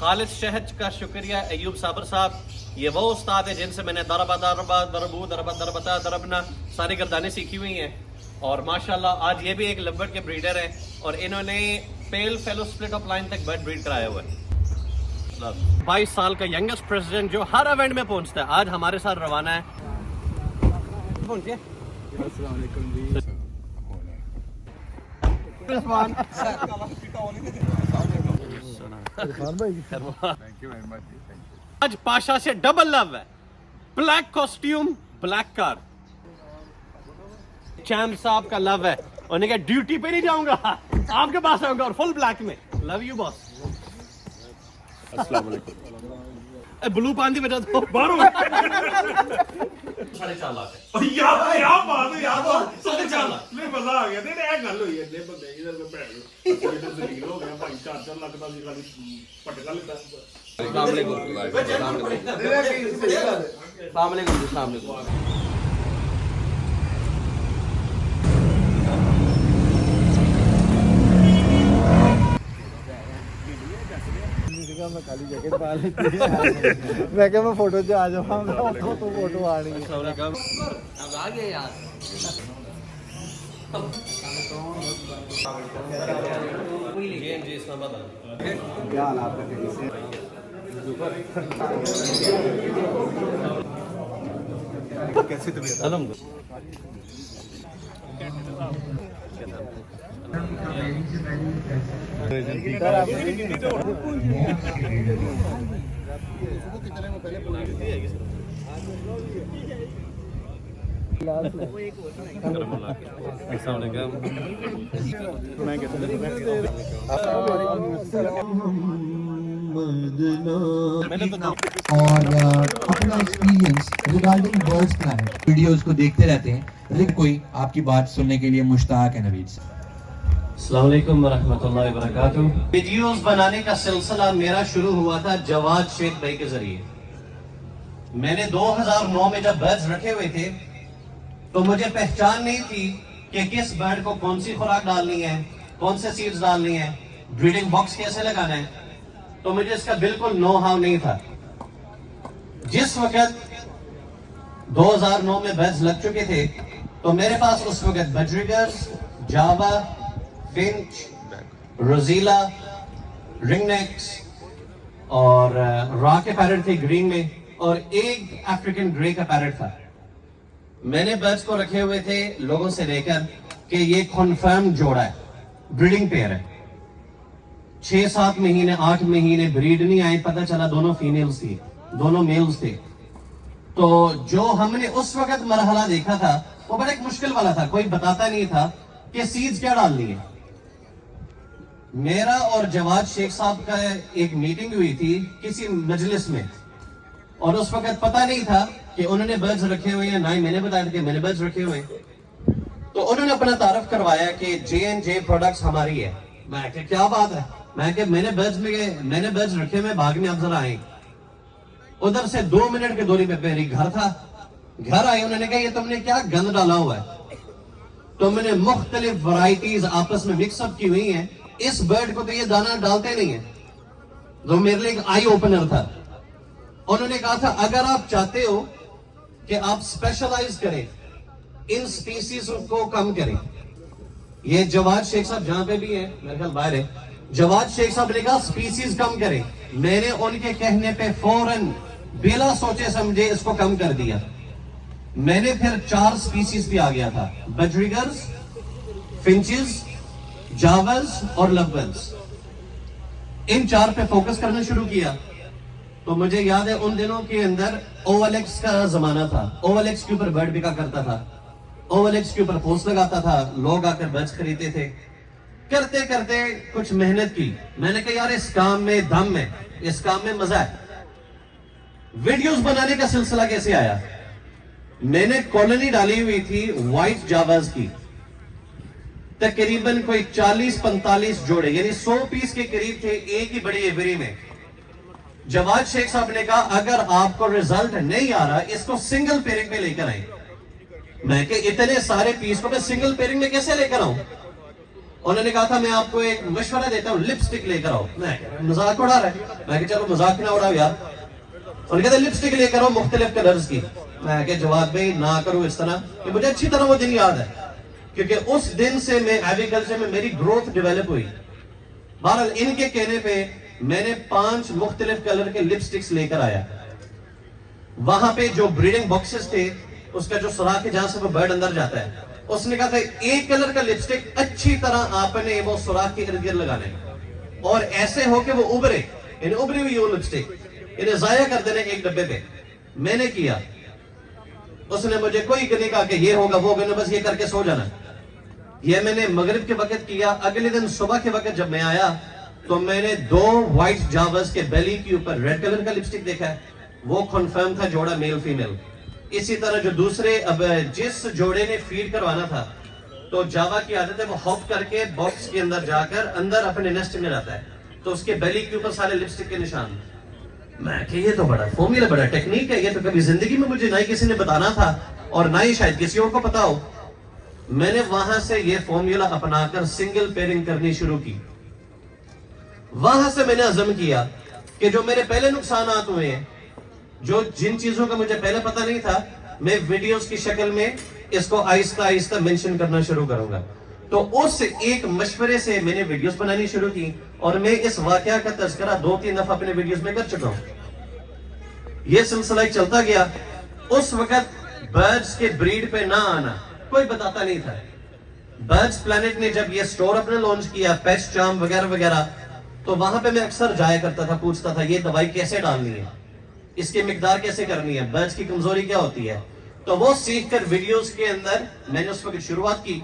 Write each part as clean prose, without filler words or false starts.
خالد شہج کا شکریہ ایوب صابر صاحب. یہ وہ استاد ہے جن سے میں نے دربنا ساری گردانیں سیکھی ہوئی ہیں, اور ماشاءاللہ آج یہ بھی ایک لبرڈ کے بریڈر ہیں, اور انہوں نے پیل فیلو سپلٹ آف لائن تک برڈ بریڈ کرایا ہوا ہے. 22 سال کا ینگسٹ پریزیڈنٹ جو ہر ایونٹ میں پہنچتا ہے, آج ہمارے ساتھ روانہ ہے. پہنچیے. السلام علیکم جی. آج پاشا سے ڈبل لو ہے. بلیک کاسٹیوم, بلیک کار. چیمپ صاحب کا لو ہے, انہوں نے کہا ڈیوٹی پہ نہیں جاؤں گا, آپ کے پاس آؤں گا, اور فل بلیک میں. لو یو باس. السلام علیکم. بلو پان دی وجہ تو باہر 4.5 لاکھ ہے. مزہ آ گیا. گل ہوئی ہے بندے ہو گیا بھائی 4 لاکھ کا پٹکا لیتا. السلام علیکم. السلام علیکم. السلام علیکم. میں کالی جیکٹ پا لیتی میں کہ میں فوٹو سے آ جاؤں تو فوٹو آ رہی ہے. اب آ گیا یار. جی اسلام آباد. کیا حال آپ کا سے کیسی طبیعت؟ الحمدللہ. السلام علیکم. اور اپنا experience regarding birds plant videos کو دیکھتے رہتے ہیں, لیکن کوئی آپ کی بات سننے کے لیے مشتاق ہے. نوید سے السلام علیکم ورحمۃ اللہ وبرکاتہ. ویڈیوز بنانے کا سلسلہ میرا شروع ہوا تھا جواد شیخ بھائی کے ذریعے. میں نے 2009 میں جب برڈز رکھے ہوئے تھے تو مجھے پہچان نہیں تھی کہ کس برڈ کو کون سی خوراک ڈالنی ہے, کون سے سیڈز ڈالنی ہے, بریڈنگ باکس کیسے لگانا ہے. تو مجھے اس کا بالکل نو ہاؤ نہیں تھا. جس وقت 2009 میں برڈز لگ چکے تھے تو میرے پاس اس وقت بجریگرز, جاوا, فنچ, روزیلا, رنگ نیکس اور را کے پیرٹ تھے گرین میں, اور ایک افریکن گرے کا پیرٹ تھا. میں نے برڈز کو رکھے ہوئے تھے لوگوں سے لے کر کہ یہ کنفرم جوڑا ہے, بریڈنگ پیئر ہے. 6-7 مہینے 8 مہینے بریڈ نہیں آئے, پتہ چلا دونوں فیمیلز تھی, دونوں میلز تھے. تو جو ہم نے اس وقت مرحلہ دیکھا تھا وہ بڑا ایک مشکل والا تھا. کوئی بتاتا نہیں تھا کہ سیڈز کیا ڈالنی ہے. میرا اور جواد شیخ صاحب کا ایک میٹنگ ہوئی تھی کسی مجلس میں, اور اس وقت پتہ نہیں تھا کہ انہوں نے برڈز رکھے ہوئے ہیں, نہ ہی میں نے بتایا تھا کہ میں نے برڈز رکھے ہوئے ہیں. تو انہوں نے اپنا تعارف کروایا کہ J&J پروڈکٹس ہماری ہے. میں کہ کیا بات ہے, میں کہ میں نے برڈز رکھے ہوئے, بھاگ میں آپ ذرا آئیں. ادھر سے 2 منٹ کے دوری پہ میری گھر تھا. گھر آئے, انہوں نے کہا یہ تم نے کیا گند ڈالا ہوا ہے. تو میں نے مختلف ورائٹیز آپس میں مکس اپ کی ہوئی ہیں. اس برڈ کو تو یہ دانا ڈالتے نہیں ہیں. جو میرے لیے ایک آئی اوپنر تھا. انہوں نے کہا تھا اگر آپ چاہتے ہو کہ آپ اسپیشلائز کریں, ان سپیسیز کو کم کریں. یہ جواد شیخ صاحب جہاں پہ بھی ہیں, میرے خیال باہر ہے, جواد شیخ صاحب نے کہا سپیسیز کم کریں. میں نے ان کے کہنے پہ فوراً بلا سوچے سمجھے اس کو کم کر دیا. میں نے پھر 4 سپیسیز پہ آ گیا تھا, بجریگرز, فنچز, جاوز اور لبرز. ان 4 پہ فوکس کرنا شروع کیا. تو مجھے یاد ہے ان دنوں کے اندر OLX کا زمانہ تھا. OLX کے اوپر برڈ بکا کرتا تھا, OLX کے اوپر پوسٹ لگاتا تھا, لوگ آ کر برڈز خریدتے تھے. کرتے کرتے کچھ محنت کی. میں نے کہا یار اس کام میں دم ہے, اس کام میں مزہ ہے. ویڈیوز بنانے کا سلسلہ کیسے آیا؟ میں نے کالونی ڈالی ہوئی تھی وائٹ جاواز کی, تقریباً کوئی 40-45 جوڑے, یعنی 100 پیس کے قریب تھے ایک ہی بڑی ایوری میں. جواد شیخ صاحب نے کہا اگر آپ کو رزلٹ نہیں آ رہا اس کو سنگل پیرنگ میں لے کر آئیں. میں کہ اتنے سارے پیس کو میں سنگل پیرنگ میں کیسے لے کر آؤں؟ उन्होंने कहा था मैं आपको एक मशवरा देता हूँ, लिपस्टिक लेकर आओ। मैं मजाक उड़ा रहा है, मैं चलो मजाक ना उड़ाओ यार। उन्होंने कहते लिपस्टिक लेकर आओ मुख्तलिफ कलर्स की। मैं जवाब में ना करूँ इस तरह कि मुझे अच्छी तरह वो दिन याद है, क्योंकि उस दिन से मैं एग्रीकल्चर में मेरी ग्रोथ डेवलप हुई। बहरहाल इनके कहने पे मैंने 5 मुख्तलिफ कलर के लिपस्टिक्स लेकर आया। वहां पे जो ब्रीडिंग बॉक्सेस थे, उसका जो सुराख है जहां से वो बर्ड अंदर जाता है, उसने कहा था एक कलर का लिपस्टिक अच्छी तरह आपने वो सुराख के इर्द गिर्द लगाना है और ऐसे हो कि वो उभरे, यानी उभरी हुई वो लिपस्टिक इन्हें जाया कर देना एक डब्बे पे। मैंने किया, उसने मुझे कोई नहीं कहा कि ये होगा वो होगा, बस ये करके सो जाना। ये मैंने मगरिब के वक्त किया। अगले दिन सुबह के वक्त जब मैं आया तो मैंने 2 व्हाइट जावर्स के बेली के ऊपर रेड कलर का लिपस्टिक देखा है, वो कंफर्म था जोड़ा मेल फीमेल। इसी तरह जो दूसरे, अब जिस जोड़े ने फीड करवाना था, तो जावा की आदत है वो हॉप करके बॉक्स के अंदर जाकर अंदर अपने नेस्ट में जाता है, तो उसके बेली के ऊपर सारे लिपस्टिक के निशान। मैं कि ये तो बड़ा फॉर्मूला, बड़ा टेक्निक है, ये तो कभी जिंदगी में मुझे ना ही किसी ने बताना था और ना ही शायद किसी और को पता हो। मैंने वहां से ये फॉर्मूला अपनाकर सिंगल पेयरिंग करनी शुरू की। वहां से मैंने अज़म किया कि जो मेरे पहले नुकसानात हुए हैं, जो जिन चीजों का मुझे पहले पता नहीं था, मैं वीडियोस की शक्ल में इसको आहिस्ता आहिस्ता मेंशन करना शुरू करूंगा। तो उस एक मशवरे से मैंने वीडियोस बनानी शुरू की और मैं इस वाकया का तज़किरा 2-3 दफा अपने वीडियोस में कर चुका हूं। यह सिलसिला चलता गया। उस वक्त बर्ड्स के ब्रीड पे ना आना कोई बताता नहीं था। बर्ड्स प्लैनेट ने जब ये स्टोर अपने लॉन्च किया, पेस्ट चार्म वगैरह वगैरह, तो वहां पे मैं अक्सर जाया करता था, पूछता था ये दवाई कैसे डालनी है, इसकी मिकदार कैसे करनी है, बर्ड्स की कमजोरी क्या होती है। तो वो सीख कर वीडियोस के अंदर मैंने उस वक्त शुरुआत की।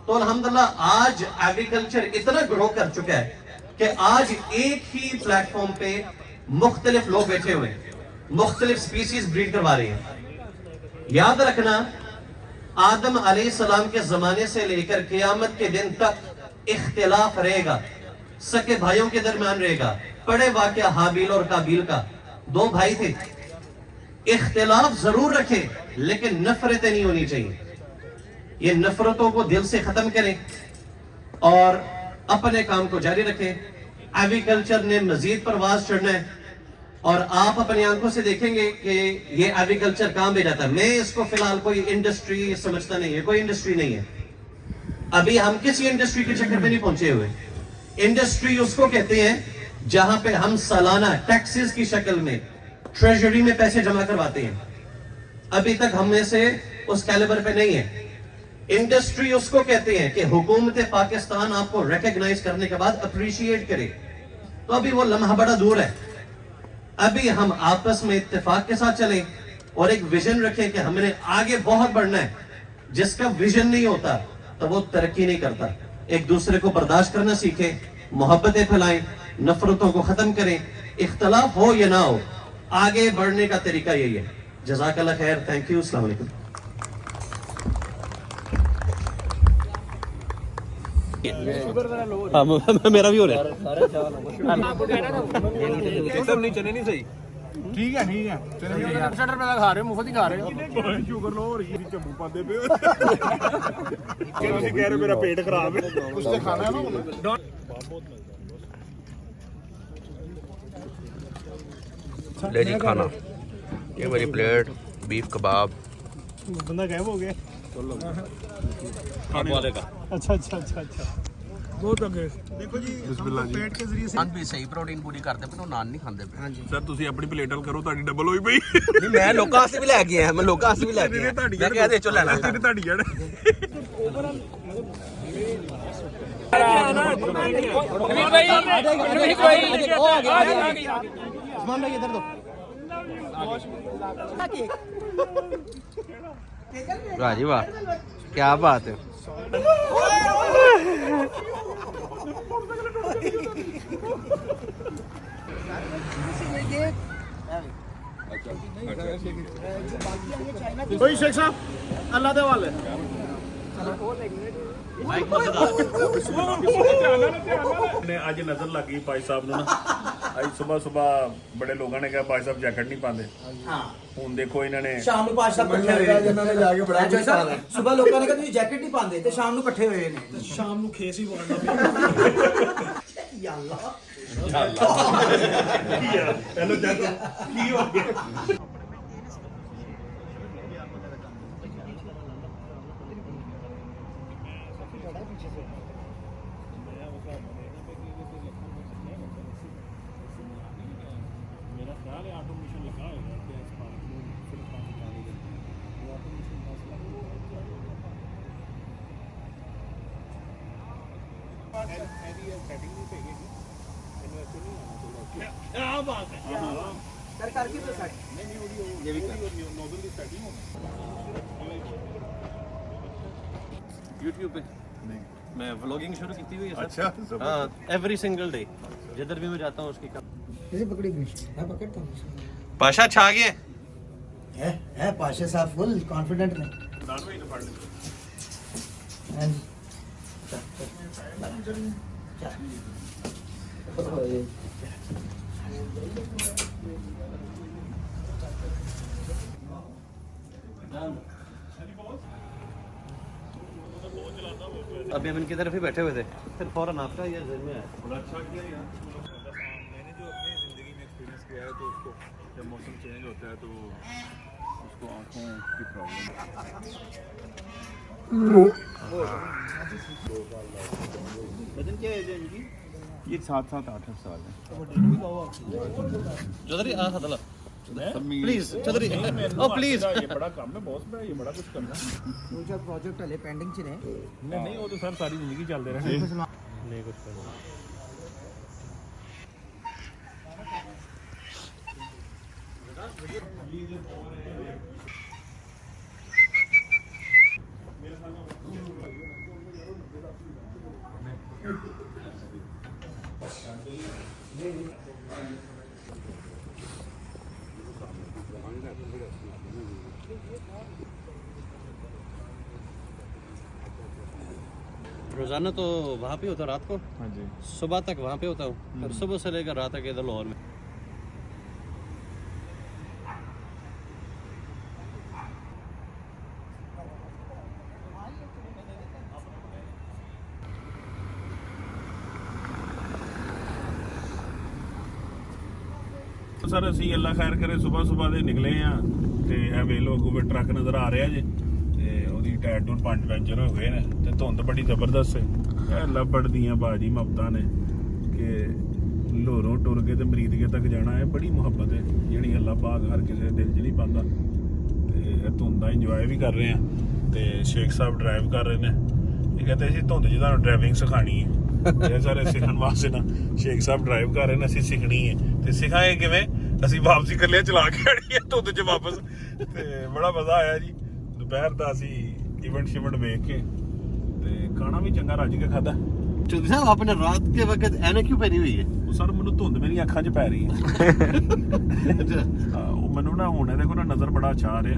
तो अल्हम्दुलिल्लाह आज एग्रीकल्चर इतना ग्रो कर चुका है कि आज एक ही प्लेटफॉर्म पे मुख्तलिफ लोग बैठे हुए हैं, मुख्तलिफ स्पीसीज ब्रीड करवा रहे हैं। याद रखना, आदम अलैहिस्सलाम के जमाने से लेकर क़यामत के दिन तक इख्तिलाफ रहेगा, सके भाइयों के दरमियान रहेगा। पढ़े वाकया हाबिल और काबिल का, 2 भाई थे, इख्तिलाफ जरूर रखे लेकिन नफरतें नहीं होनी चाहिए। ये नफरतों को दिल से खत्म करें और अपने काम को जारी रखें। एग्रीकल्चर ने मजीद परवाज चढ़ना है और आप अपनी आंखों से देखेंगे कि ये एग्रीकल्चर कहां भी जाता है। मैं इसको फिलहाल कोई इंडस्ट्री समझता नहीं है, कोई इंडस्ट्री नहीं है। अभी हम किसी इंडस्ट्री के चक्कर में नहीं पहुंचे हुए। इंडस्ट्री उसको कहते हैं जहां पे हम सालाना टैक्सेस की शक्ल में ट्रेजरी में पैसे जमा करवाते हैं। अभी तक हम में से उस कैलिबर पे नहीं है। इंडस्ट्री उसको कहते हैं कि हुकूमत पाकिस्तान आपको रिकॉग्नाइज करने के बाद अप्रिशिएट करे। तो अभी वो लम्हा बड़ा दूर है। अभी हम आपस में इत्तेफाक के साथ चलें और एक विजन रखें कि हमने आगे बहुत बढ़ना है। जिसका विजन नहीं होता तो वो तरक्की नहीं करता। एक दूसरे को बर्दाश्त करना सीखें, मोहब्बतें फैलाएं, नफरतों को खत्म करें। इख्तलाफ हो या ना हो, आगे बढ़ने का तरीका यही है। जज़ाकल्लाह खैर, थैंक यू, अस्सलाम वालेकुम। मेरा भी हो रहा है। ठीक है ठीक है, शटर पे खा रहे हो, मुफ्त ही खा रहे हो। शुगर लो, और ये चम्मू पाते पे क्या ਤੁਸੀਂ ਕਹਿ ਰਹੇ ਮੇਰਾ ਪੇਟ ਖਰਾਬ ਹੈ, ਕੁਝ ਤੇ ਖਾਣਾ ਹੈ ਨਾ। ले जी खाना, ये मेरी प्लेट बीफ कबाब। बंदा गायब हो गया। अच्छा अच्छा अच्छा अच्छा, बहुत आगे। देखो जी, पेट के जरिए से नान भी सही प्रोटीन पूरी करते पे, नान नहीं खाते पे। ਸਰ ਤੁਸੀਂ ਆਪਣੀ ਪਲੇਟ ਹਲ ਕਰੋ, ਤੁਹਾਡੀ ਡਬਲ ਹੋਈ ਪਈ। नहीं मैं लोगों वास्ते भी लेके आया, मैं लोगों वास्ते भी लेके आया। मैं कह दे चो लेना है। ਤੁਹਾਡੀ ਜੜ वाह जी वाह, क्या बात है। ਕੋਈ ਸ਼ੇਖ ਸਾਹਿਬ ਅੱਲਾ ਦੇ ਵਾਲੇ ਨੇ ਅੱਜ ਨਜ਼ਰ ਲੱਗੀ ਭਾਈ ਸਾਹਿਬ ਨੂੰ ਨਾ। ਅੱਜ ਸਵੇਰ ਬੜੇ ਲੋਕਾਂ ਨੇ ਕਿਹਾ ਭਾਈ ਸਾਹਿਬ ਜੈਕਟ ਨਹੀਂ ਪਾਉਂਦੇ ਹਾਂ ਹੁਣ ਦੇਖੋ ਇਹਨਾਂ ਨੇ ਸ਼ਾਮ ਨੂੰ ਪਾਸ਼ਾ ਇਕੱਠੇ ਹੋਏ ਜਿਨ੍ਹਾਂ ਨੇ ਜਾ ਕੇ ਬੜਾ ਕੁਝ ਖਾਣਾ ਸਵੇਰ ਲੋਕਾਂ ਨੇ ਕਿਹਾ ਤੁਸੀਂ ਜੈਕਟ ਨਹੀਂ ਪਾਉਂਦੇ ਤੇ ਸ਼ਾਮ ਨੂੰ ਇਕੱਠੇ ਹੋਏ ਨੇ ਸ਼ਾਮ ਨੂੰ ਖੇਸ ਹੀ ਪਾਉਣਾ ਪਿਆ ਯਾਲਾ ਹੈਲੋ ਜੱਟ ਕੀ ਹੋ ਗਿਆ कर के तो सेट ये भी YouTube पे मैं व्लॉगिंग शुरू की हुई है सर। अच्छा हाँ, एवरी सिंगल डे जिधर भी मैं जाता हूँ उसकी इसे पकड़ी गई मैं पकड़ता हूँ पाशा छा गए है पाशा साहब फुल कॉन्फिडेंट में अभी हम इनकी तरफ ही बैठे हुए थे फिर फौरन आपका ये ज़हन में आया। बड़ा अच्छा किया यार मैंने जो अपनी ज़िंदगी में एक्सपीरियंस किया है तो उसको जब मौसम चेंज होता है तो उसको आँखों की प्रॉब्लम वजन क्या है इनकी ये 7-7 8 साल है चौधरी आ हदला प्लीज चौधरी ओ प्लीज ये बड़ा काम है बॉस मैं ये बड़ा कुछ करना दूसरा प्रोजेक्ट हले पेंडिंग च ने नहीं वो तो सर सारी जिंदगी चलते रहे नहीं कुछ करना रोजाना तो वहाँ पे होता रात को हाँ जी सुबह तक वहाँ पे होता हूँ और सुबह से लेकर रात तक इधर लाहौर में ਸਰ ਅਸੀਂ ਅੱਲਾ ਖੈਰ ਕਰੇ ਸਵੇਰ ਦੇ ਨਿਕਲੇ ਆ ਤੇ ਇਹ ਵੇਖ ਲੋ ਅੱਗੋਂ ਟਰੱਕ ਨਜ਼ਰ ਆ ਰਿਹਾ ਜੇ ਤੇ ਉਹਦੀ ਟਾਇਰ ਟੂਰ ਪੰਜ ਪੈਂਚਰ ਹੋ ਗਏ ਨੇ ਤੇ ਧੁੰਦ ਬੜੀ ਜ਼ਬਰਦਸਤ ਹੈ ਇਹ ਲੱਭੜ ਦੀਆਂ ਬਾਜੀ ਮੁਹੱਬਤਾਂ ਨੇ ਕਿ ਲੋਰੋਂ ਟੁਰ ਕੇ ਤੇ ਮਰੀਦਗੇ ਤੱਕ ਜਾਣਾ ਹੈ ਬੜੀ ਮੁਹੱਬਤ ਹੈ ਜਿਹੜੀ ਅੱਲਾ ਪਾਕ ਹਰ ਕਿਸੇ ਦੇ ਦਿਲ 'ਚ ਨਹੀਂ ਪਾਉਂਦਾ ਤੇ ਇਹ ਧੁੰਦ ਦਾ ਇੰਜੋਏ ਵੀ ਕਰ ਰਹੇ ਆ ਤੇ ਸ਼ੇਖ ਸਾਹਿਬ ਡਰਾਈਵ ਕਰ ਰਹੇ ਨੇ ਇਹ ਕਹਿੰਦੇ ਅਸੀਂ ਧੁੰਦ 'ਚ ਤੁਹਾਨੂੰ ਡਰਾਈਵਿੰਗ ਸਿਖਾਣੀ ਹੈ ਇਹ ਸਾਰੇ ਸਿੱਖਣ ਵਾਸਤੇ ਨਾ ਸ਼ੇਖ ਸਾਹਿਬ ਡਰਾਈਵ ਕਰ ਰਹੇ ਨੇ ਅਸੀਂ ਸਿੱਖਣੀ ਹੈ ਤੇ ਸਿਖਾਏ ਕਿਵੇਂ ਅਸੀਂ ਵਾਪਸੀ ਕੱਲੇ ਚਲਾ ਕੇ ਆਣੀ ਹੈ ਧੁੰਦ 'ਚ ਵਾਪਸ ਤੇ ਬੜਾ ਮਜ਼ਾ ਆਇਆ ਜੀ ਦੁਪਹਿਰ ਦਾ ਅਸੀਂ ਇਵੈਂਟ ਸ਼ਿਵੈਂਟ ਵੇਖ ਕੇ ਤੇ ਖਾਣਾ ਵੀ ਚੰਗਾ ਰੱਜ ਕੇ ਖਾਦਾ चौधरी साहब आपने रात के वक्त ऐनक क्यों पहनी हुई है ਉਹ ਸਰ ਮੈਨੂੰ ਧੁੰਦ ਮੇਰੀ ਅੱਖਾਂ 'ਚ ਪੈ ਰਹੀ ਹੈ ਉਹ ਮੈਨੂੰ ਨਾ ਹੁਣ ਇਹਦੇ ਕੋਲ ਨਜ਼ਰ ਬੜਾ ਅੱਛਾ ਆ ਰਿਹਾ